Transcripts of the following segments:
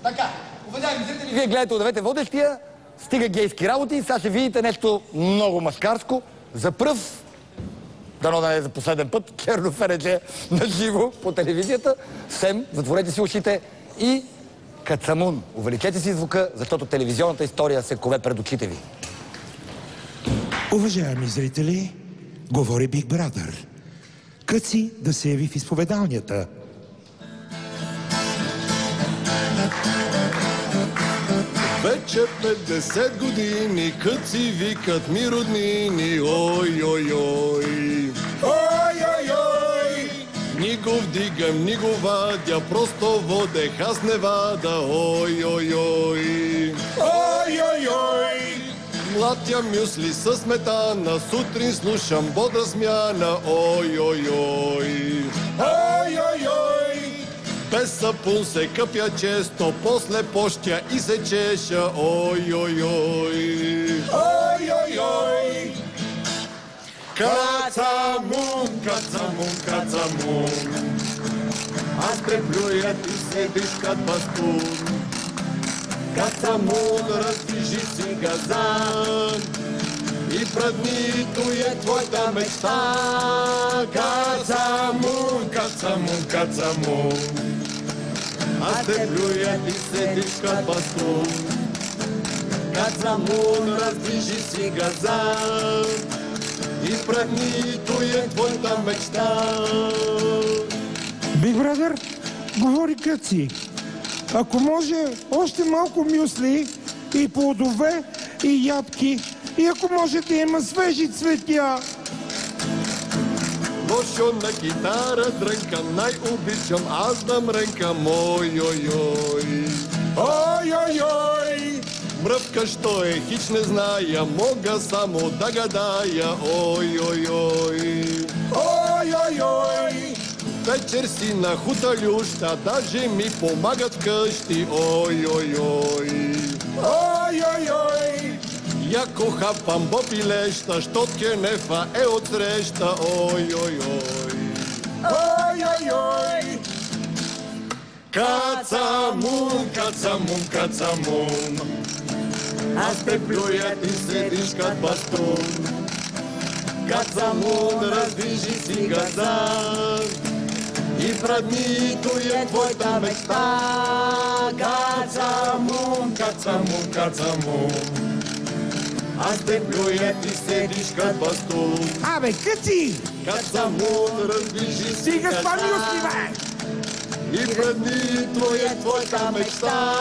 Така, уважаеми зрители, вие гледате Удавете водещия, стига гейски работи и сега ще видите нещо много мъжкарско. За пръв, дано да не е за последен път, Черно Фередже на живо по телевизията. Сем, затворете си ушите и Кацамун. Увеличете си звука, защото телевизионната история се кове пред очите ви. Уважаеми зрители, говори Big Brother. Къци да се яви в изповедалнята. Вече 50 години Къци викат ми роднини. Ой, ой, ой. Ой, ой, ой. Ни го вдигам, ни го вадя, просто водех, аз не вада. Ой, ой, ой. Ой, ой, ой. Млатя мюсли със сметана, сутрин слушам бодра смяна. Ой, ой, ой. Ой, ой, ой. Без сапун се къпя често, после пощя и се чеша. Ой, ой, ой. Ой, ой, ой. Кацамун, кацамун, кацамун. Аз те плюя, ти седиш кат бастун. Кацамун, раздвижи си газан и празнито е твоята мечта. Кацамун, кацамун, кацамун. Аз те плюя, ти седиш кат бастун. Кацамун, раздвижи си газан и празнито е твоята мечта. Big Brother, говори Къци. Ако може, още малко мюсли и плодове и ябки. И ако може да има свежи цветя. Лошо на китара дрънка, най-обичам аз да мрънкам. Ой, ой, ой. Ой, ой, ой. Мръвка, що е, хич не зная, мога само да гадая. Ой, ой, ой. Ой, ой, ой. Вечер си на хуталюща, даже ми помагат вкъщи. Ой, ой, ой. Ой, ой, ой. Яко хапам бопилеща, що кенефа е отсреща. Ой, ой, ой. Ой, ой, ой. Кацамун, кацамун, кацамун. Аз те плюя, ти седиш кат бастун. Кацамун, раздвижи си газан и празнито е твоята мечта. Кацамун, кацамун, кацамун. Аз те плюя, ти седиш кат бастун. Абе, Къци! Кацамун, раздвижи си Стига с това газан мюсли, бе! и празнито е твоята мечта.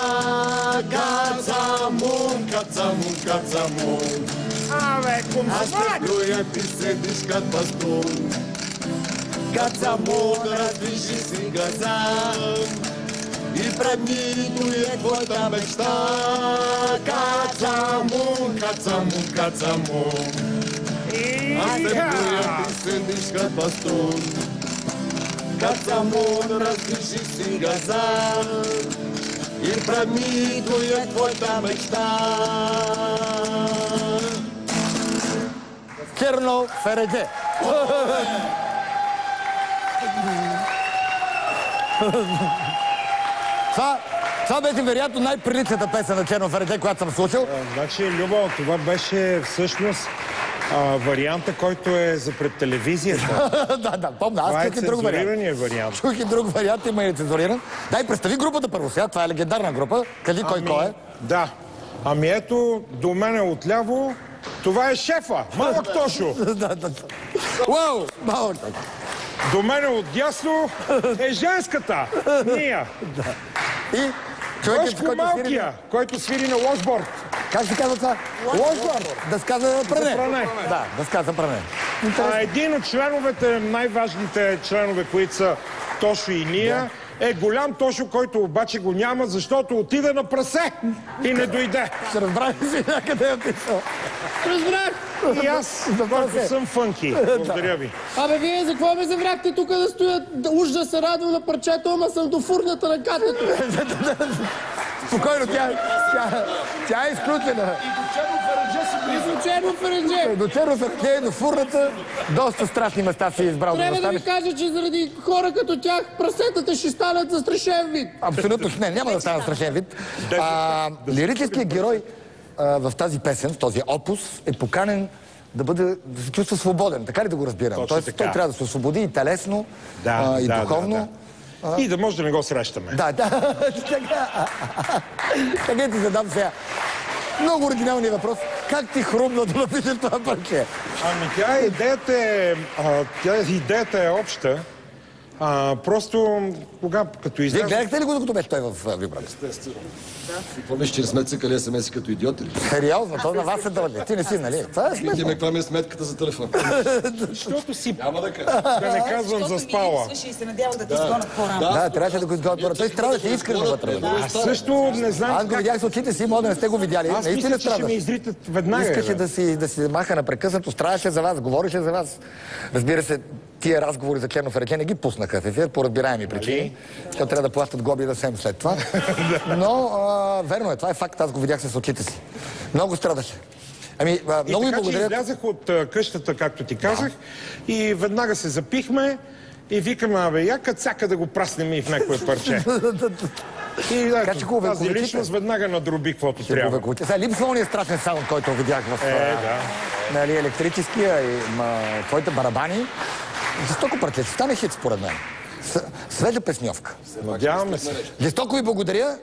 Кацамун, кацамун, кацамун. Абе, Аз те плюя, ти седиш кат бастун. Кацамун, раздвижи си газан и празнито е твоята мечта. Кацамун, кацамун, кацамун. Аз те плюя, ти седиш кат бастун. Кацамун, раздвижи си газан и празнито е твоята мечта. Черно Фередже. Това беше вероятно най-приличната песен на Черно Фередже, която съм слушал. Значи, Любо, това беше всъщност варианта, който е за пред телевизията. Да, помня. Това Аз е чух и друг вариант. цензурирания вариант. Чух и друг вариант, има и нецензуриран. Дай, представи групата първо сега. Това е легендарна група. Кажи кой е. Да. Ами ето, до мене отляво, това е шефа, Малък Тошо. Уау, малък. До мене отдясно е женската, Ния. И човекът, Тошко Малкия, който свири на лошборд. Как се казва това? Лошборд. Да се казва пране. пране. Да, да се казва пране. Един от членовете, най-важните членове, които са Тошо и Ния, е голям Тошо, който обаче го няма, защото отиде на прасе и не дойде. Ще разбрах си някъде е отишъл. Разбрах! И аз, който съм фънки. Благодаря ви. Абе, вие за какво ме завряхте тук да стоят? Уж да се радвам на парчето, ама съм до фурнята на катето. Спокойно, тя е изключена. И до Черно Черно ференже. До Черно Ференже, до фурната, доста страшни места си избрал. Трябва да ви кажа, че заради хора като тях прасетата ще станат за страшен вид. Абсолютно не, няма да стане страшен вид. Лирическият герой в тази песен, в този опус, е поканен да се чувства свободен. Така ли да го разбирам? Тоест, той трябва да се освободи и телесно, и духовно. И да може да не го срещаме. Да. Така ти задам сега. Много оригиналния въпрос. Как ти хрумна да напишеш това парче? Ами идеята е обща. Просто като Вие изляза... гледахте ли го, докато беше той в Вибрата? Естествено. Какво беше, че сме цъкали смс като идиоти ли? Сериозно, то на вас се дължи. Ти не си, нали? Това е смешно. Каква ми е сметката за телефон? Защото си... Няма да кажа. Да не казвам заспала. И се надявах да ти изгонят по-рано. Да, трябваше да го изгонят по-рано. Той страдаше искрено вътре. Аз също не знам Аз го видях с очите си, може да не сте го видяли. Аз Наистина мисля, че ще ме страдаше. изритат веднага. Искаше да си маха напрекъснато, страдаше за вас, говореше за вас. Разбира се, тия разговори за Черно Ференже не ги пуснаха в ефир по разбираеми причини. Защото трябва да плащат глоби да сем след това. Но верно е, това е факт, аз го видях с очите си. Много страдаше. Ами, много ви благодаря. И така, че излязах от къщата, както ти казах, и веднага се запихме и викаме, я кацака да го праснем и в някое парче. И тази личност веднага надроби каквото трябва. Сега липсва ония страшен саунд, който видях в електрическия и твоите барабани. Жестоко парче, ще стане хит според мен. Свежа песньовка. Надяваме се. Жестоко ви благодаря.